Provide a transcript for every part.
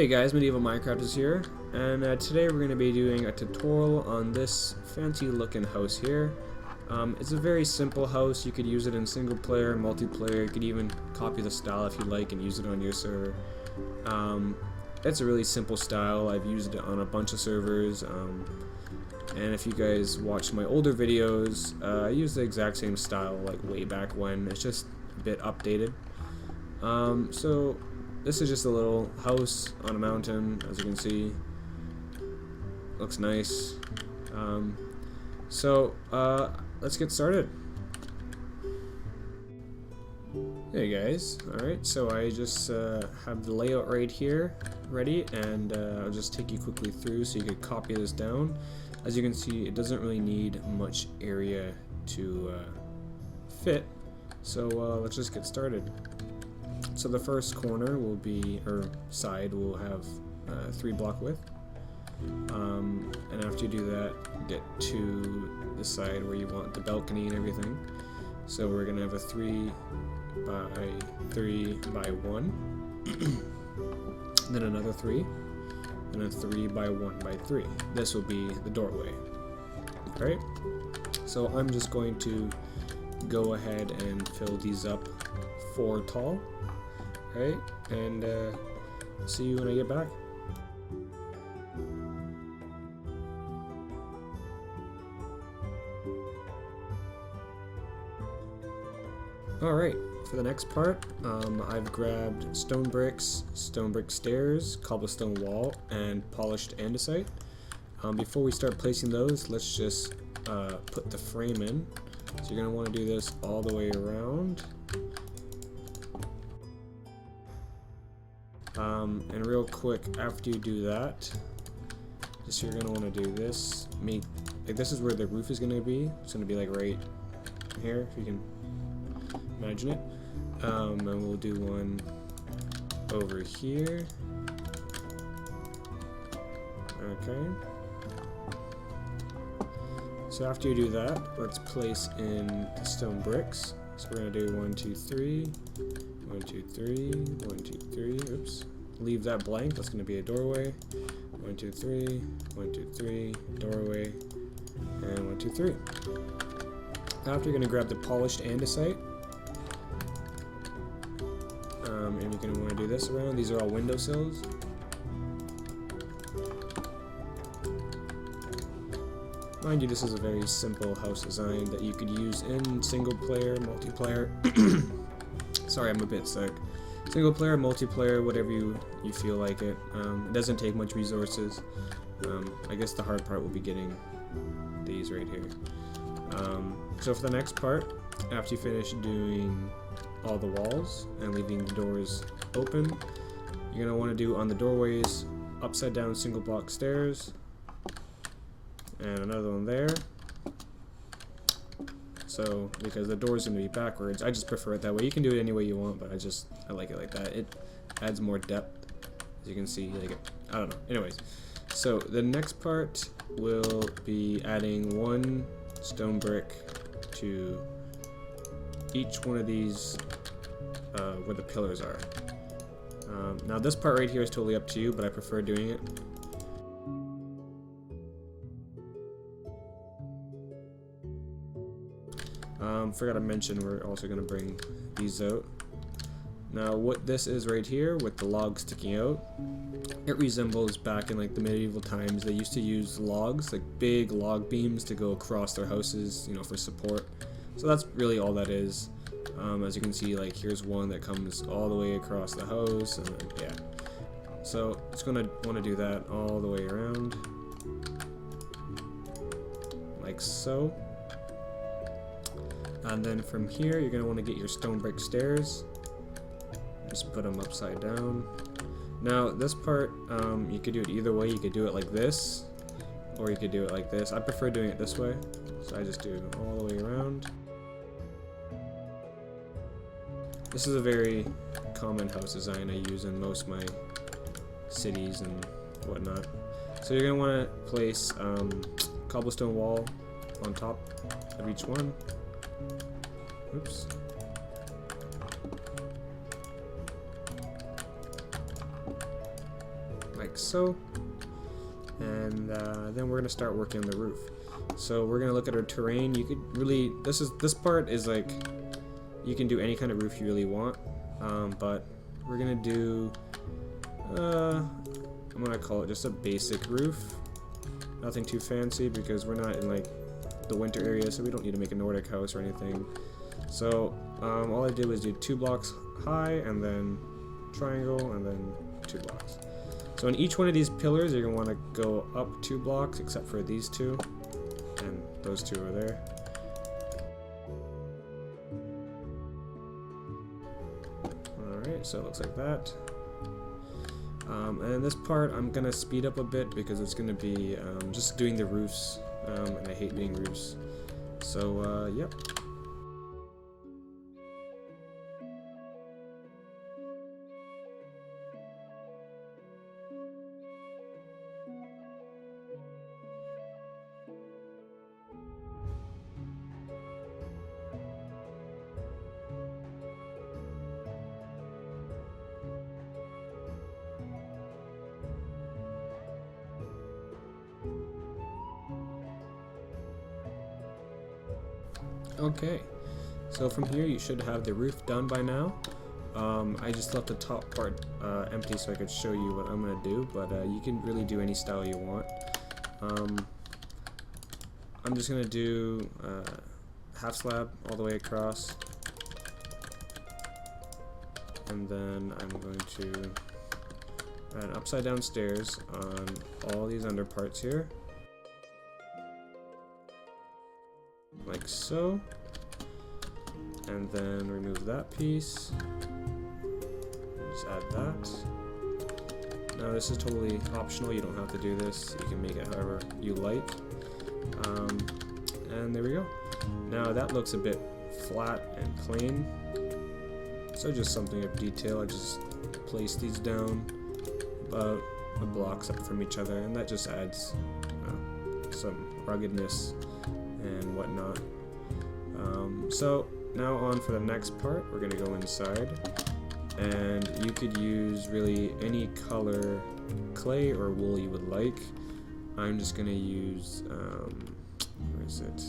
Hey guys, Medieval Minecraft is here, and today we're going to be doing a tutorial on this fancy looking house here. It's a very simple house. You could use it in single player, multiplayer. You could even copy the style if you like and use it on your server. It's a really simple style. I've used it on a bunch of servers, and if you guys watch my older videos, I use the exact same style like way back when. It's just a bit updated. So this is just a little house on a mountain, as you can see. Looks nice. Let's get started. Hey guys, alright, so I just have the layout right here ready, and I'll just take you quickly through so you can copy this down. As you can see, it doesn't really need much area to fit, so let's just get started. So the first corner will be, or side will have 3 block width, and after you do that, get to the side where you want the balcony and everything. So we're gonna have a 3 by 3 by 1, then another 3, and a 3 by 1 by 3. This will be the doorway. Alright, so I'm just going to go ahead and fill these up 4 tall. Right, and see you when I get back. Alright, for the next part, I've grabbed stone brick stairs, cobblestone wall, and polished andesite. Before we start placing those, let's just put the frame in. So you're going to want to do this all the way around. And real quick, after you do that, just you're gonna want to do this. Like this is where the roof is gonna be. It's gonna be like right here, if you can imagine it. And we'll do one over here. Okay. So after you do that, let's place in the stone bricks. So we're gonna do 1, 2, 3. 1, 2, 3, 1, 2, 3, oops. Leave that blank, that's going to be a doorway. 1, 2, 3, 1, 2, 3, doorway, and 1, 2, 3. After, you're going to grab the polished andesite. And you're going to want to do this around. These are all windowsills. Mind you, this is a very simple house design that you could use in single player, multiplayer. Sorry, I'm a bit sick. Single player, multiplayer, whatever you feel like it. It doesn't take much resources. I guess the hard part will be getting these right here. So for the next part, after you finish doing all the walls and leaving the doors open, you're going to want to do on the doorways upside down single block stairs, and another one there. So, because the door's going to be backwards, I just prefer it that way. You can do it any way you want, but I like it like that. It adds more depth, as you can see. Like I don't know. Anyways, so the next part will be adding 1 stone brick to each one of these where the pillars are. Now this part right here is totally up to you, but I prefer doing it. Forgot to mention, we're also going to bring these out. Now what this is right here with the logs sticking out, it resembles back in like the medieval times. They used to use logs, like big log beams, to go across their houses, you know, for support. So that's really all that is. As you can see, like here's one that comes all the way across the house, and then, yeah. So it's going to want to do that all the way around, like so. And then from here, you're going to want to get your stone brick stairs. Just put them upside down. Now, this part, you could do it either way. You could do it like this, or you could do it like this. I prefer doing it this way, so I just do it all the way around. This is a very common house design I use in most of my cities and whatnot. So you're going to want to place cobblestone wall on top of each one. Oops. like so. And then we're gonna start working on the roof. So we're gonna look at our terrain. You could really, this part is like, you can do any kind of roof you really want, but we're gonna do, I'm gonna call it just a basic roof. Nothing too fancy because we're not in like the winter area, so we don't need to make a Nordic house or anything. So all I did was do 2 blocks high and then triangle and then 2 blocks. So in each one of these pillars you're going to want to go up 2 blocks except for these 2 and those 2 are there. Alright, so it looks like that. And this part I'm going to speed up a bit because it's going to be just doing the roofs, and I hate doing roofs. So yep. Okay, so from here you should have the roof done by now. I just left the top part empty so I could show you what I'm going to do, but you can really do any style you want. I'm just going to do half slab all the way across, and then I'm going to add upside down stairs on all these under parts here. Like so, and then remove that piece, just add that. Now this is totally optional, you don't have to do this, you can make it however you like, and there we go. Now that looks a bit flat and plain, so just something of detail. I just place these down about a block separate from each other, and that just adds some ruggedness and whatnot. So now on for the next part, we're going to go inside, and you could use really any color clay or wool you would like. I'm just going to use, where is it?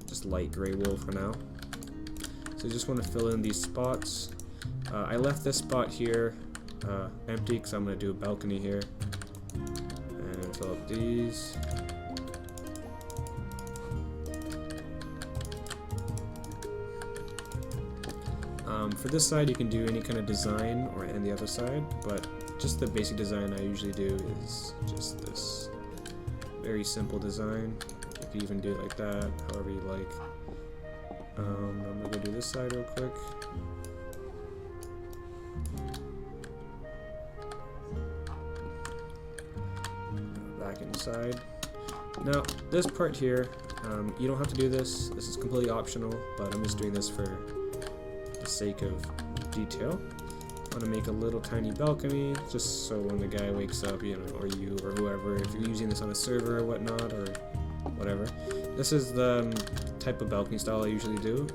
Just light gray wool for now. So you just want to fill in these spots. I left this spot here empty because I'm going to do a balcony here, and fill up these. For this side you can do any kind of design, or and the other side, but just the basic design I usually do is just this very simple design. You can even do it like that, however you like. I'm gonna go do this side real quick. Back inside. Now this part here, you don't have to do this. This is completely optional, but I'm just doing this for sake of detail. I want to make a little tiny balcony just so when the guy wakes up, you know, or you or whoever, if you're using this on a server or whatnot or whatever. This is the type of balcony style I usually do.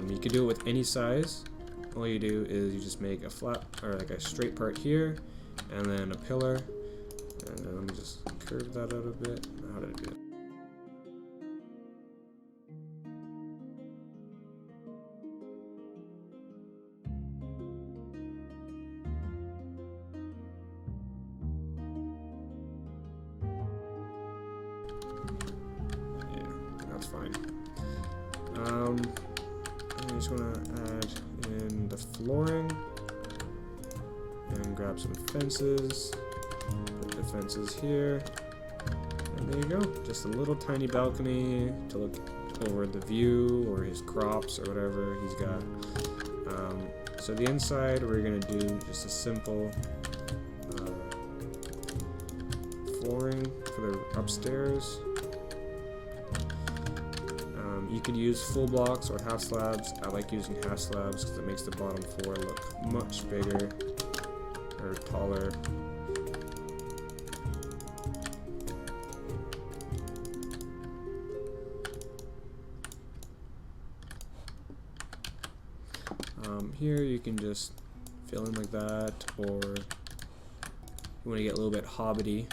You can do it with any size. All you do is you just make a flat or like a straight part here, and then a pillar, and then let me just curve that out a bit. How did I do it? That's fine. I just want to add in the flooring and grab some fences. Put the fences here, and there you go. Just a little tiny balcony to look over the view or his crops or whatever he's got. So the inside we're gonna do just a simple flooring for the upstairs. You could use full blocks or half slabs. I like using half slabs because it makes the bottom floor look much bigger or taller. Here you can just fill in like that, or you want to get a little bit hobbity,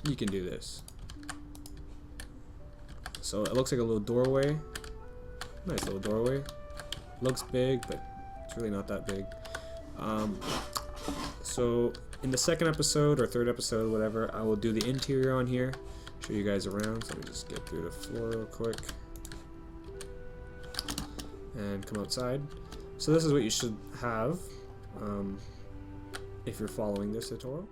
you can do this. So it looks like a little doorway. Nice little doorway. Looks big, but it's really not that big. So in the second episode or third episode, whatever, I will do the interior on here, show you guys around. So let me just get through the floor real quick and come outside. So this is what you should have if you're following this tutorial.